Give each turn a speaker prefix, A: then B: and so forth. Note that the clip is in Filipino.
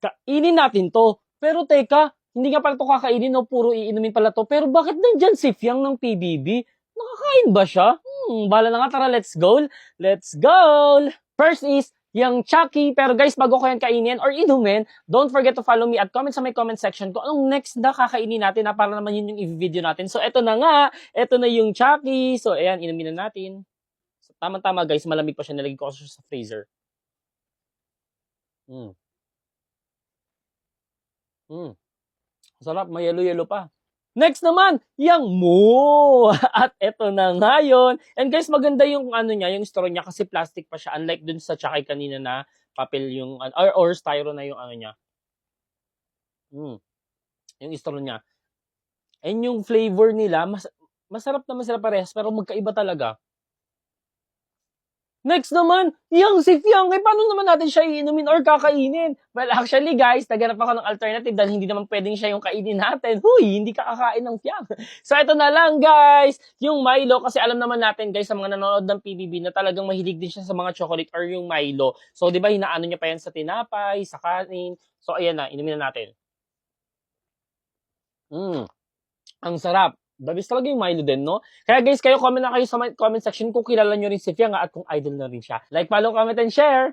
A: kainin natin to. Pero teka, hindi nga pala to kakainin, no? Puro iinumin pala to. Pero bakit nandyan si Fiang ng PBB? Nakakain ba siya? Bala na nga, tara, let's go. Let's go! First is, yung Chucky. Pero guys, bago ko yan kainin or inumin, don't forget to follow me at comment sa my comment section kung anong next na kakainin natin na para naman yun yung i-video natin. So, eto na nga. Eto na yung Chucky. So, ayan, inumin na natin. So, tama-tama guys, malamig pa siya. Nilagay ko siya sa freezer. Sarap, may yelo-yelo pa. Next naman, yung mo. At eto na nga yun. And guys, maganda yung ano niya, yung straw niya kasi plastic pa siya. Unlike dun sa Chucky kanina na papel yung, or styro na yung ano niya. Yung straw niya. And yung flavor nila, masarap naman sila parehas, pero magkaiba talaga. Next naman, yung si Fiang, paano naman natin siya iinumin or kakainin? Well, actually guys, naghanap ako ng alternative dahil hindi naman pwedeng siya yung kainin natin. Huy, hindi kakakain ng Fiang. So, ito na lang guys, yung Milo, kasi alam naman natin guys, sa mga nanonood ng PBB na talagang mahilig din siya sa mga chocolate or yung Milo. So, di ba, hinaano niya pa yan sa tinapay, sa kanin. So, ayan na, inumin na natin. Ang sarap. The best talaga yung Milo din, no? Kaya guys, kayo comment na kayo sa comment section kung kilala nyo rin si Fiang at kung idol na rin siya. Like, follow, comment, and share!